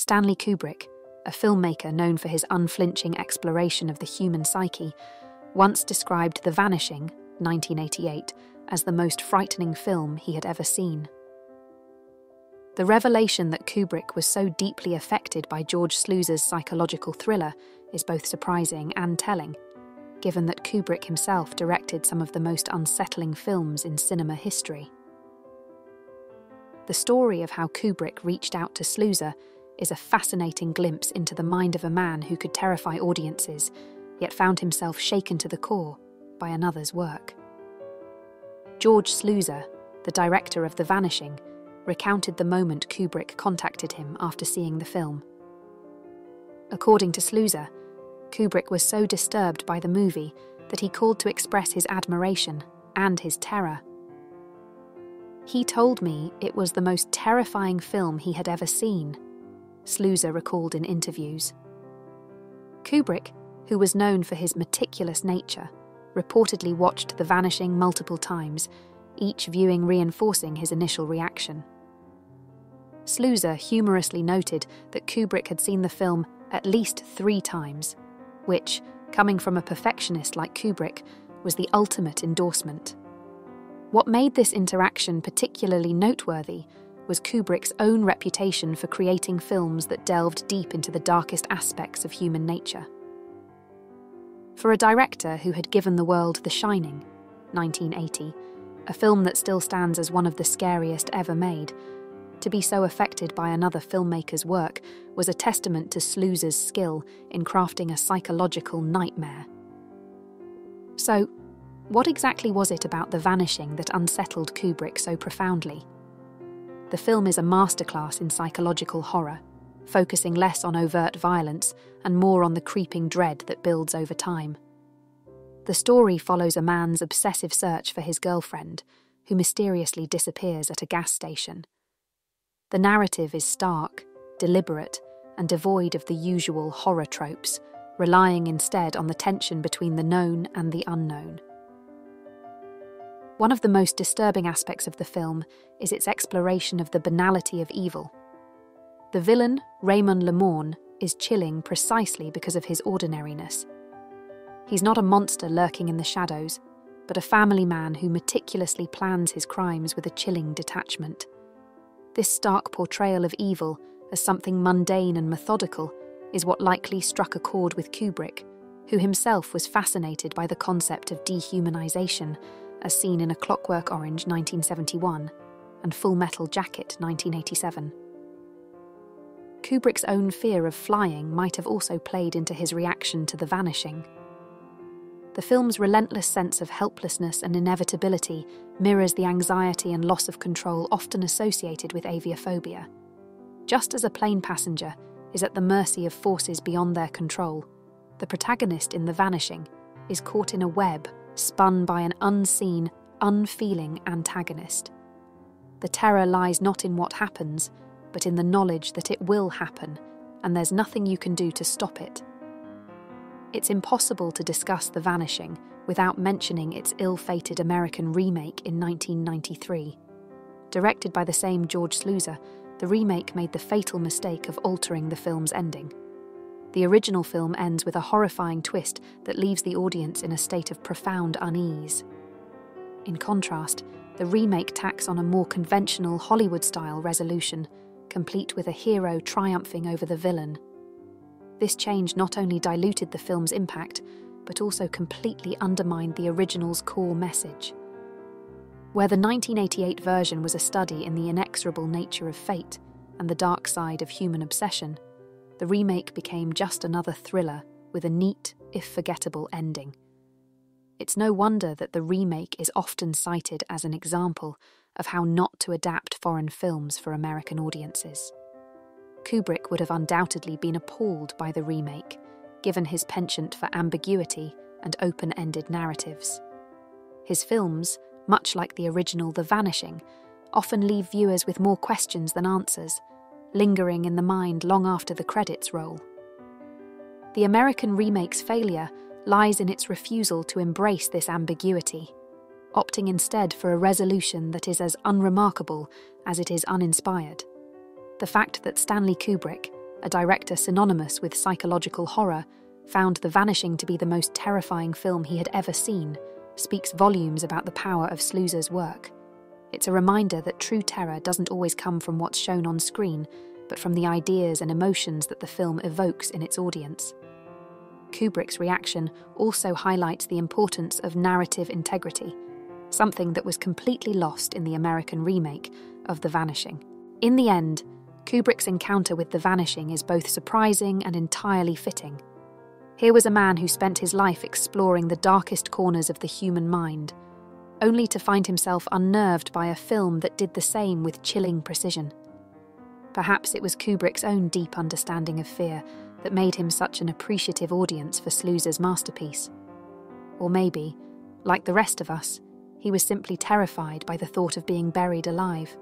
Stanley Kubrick, a filmmaker known for his unflinching exploration of the human psyche, once described The Vanishing, 1988, as the most frightening film he had ever seen. The revelation that Kubrick was so deeply affected by George Sluicer's psychological thriller is both surprising and telling, given that Kubrick himself directed some of the most unsettling films in cinema history. The story of how Kubrick reached out to Sluicer is a fascinating glimpse into the mind of a man who could terrify audiences, yet found himself shaken to the core by another's work. George Sluicer, the director of The Vanishing, recounted the moment Kubrick contacted him after seeing the film. According to Sluicer, Kubrick was so disturbed by the movie that he called to express his admiration and his terror. "He told me it was the most terrifying film he had ever seen," Sluicer recalled in interviews. Kubrick, who was known for his meticulous nature, reportedly watched The Vanishing multiple times, each viewing reinforcing his initial reaction. Sluicer humorously noted that Kubrick had seen the film at least 3 times, which, coming from a perfectionist like Kubrick, was the ultimate endorsement. What made this interaction particularly noteworthy was Kubrick's own reputation for creating films that delved deep into the darkest aspects of human nature. For a director who had given the world The Shining, 1980, a film that still stands as one of the scariest ever made, to be so affected by another filmmaker's work was a testament to Sluicer's skill in crafting a psychological nightmare. So, what exactly was it about The Vanishing that unsettled Kubrick so profoundly? The film is a masterclass in psychological horror, focusing less on overt violence and more on the creeping dread that builds over time. The story follows a man's obsessive search for his girlfriend, who mysteriously disappears at a gas station. The narrative is stark, deliberate, and devoid of the usual horror tropes, relying instead on the tension between the known and the unknown. One of the most disturbing aspects of the film is its exploration of the banality of evil. The villain, Raymond Lemorne, is chilling precisely because of his ordinariness. He's not a monster lurking in the shadows, but a family man who meticulously plans his crimes with a chilling detachment. This stark portrayal of evil as something mundane and methodical is what likely struck a chord with Kubrick, who himself was fascinated by the concept of dehumanization, as seen in A Clockwork Orange 1971 and Full Metal Jacket 1987. Kubrick's own fear of flying might have also played into his reaction to The Vanishing. The film's relentless sense of helplessness and inevitability mirrors the anxiety and loss of control often associated with aviophobia. Just as a plane passenger is at the mercy of forces beyond their control, the protagonist in The Vanishing is caught in a web spun by an unseen, unfeeling antagonist. The terror lies not in what happens, but in the knowledge that it will happen, and there's nothing you can do to stop it. It's impossible to discuss The Vanishing without mentioning its ill-fated American remake in 1993. Directed by the same George Sluicer, the remake made the fatal mistake of altering the film's ending. The original film ends with a horrifying twist that leaves the audience in a state of profound unease. In contrast, the remake tacks on a more conventional Hollywood-style resolution, complete with a hero triumphing over the villain. This change not only diluted the film's impact, but also completely undermined the original's core message. Where the 1988 version was a study in the inexorable nature of fate and the dark side of human obsession, the remake became just another thriller with a neat, if forgettable, ending. It's no wonder that the remake is often cited as an example of how not to adapt foreign films for American audiences. Kubrick would have undoubtedly been appalled by the remake, given his penchant for ambiguity and open-ended narratives. His films, much like the original The Vanishing, often leave viewers with more questions than answers, lingering in the mind long after the credits roll. The American remake's failure lies in its refusal to embrace this ambiguity, opting instead for a resolution that is as unremarkable as it is uninspired. The fact that Stanley Kubrick, a director synonymous with psychological horror, found The Vanishing to be the most terrifying film he had ever seen, speaks volumes about the power of Sluicer's work. It's a reminder that true terror doesn't always come from what's shown on screen, but from the ideas and emotions that the film evokes in its audience. Kubrick's reaction also highlights the importance of narrative integrity, something that was completely lost in the American remake of The Vanishing. In the end, Kubrick's encounter with The Vanishing is both surprising and entirely fitting. Here was a man who spent his life exploring the darkest corners of the human mind, only to find himself unnerved by a film that did the same with chilling precision. Perhaps it was Kubrick's own deep understanding of fear that made him such an appreciative audience for Sluicer's masterpiece. Or maybe, like the rest of us, he was simply terrified by the thought of being buried alive.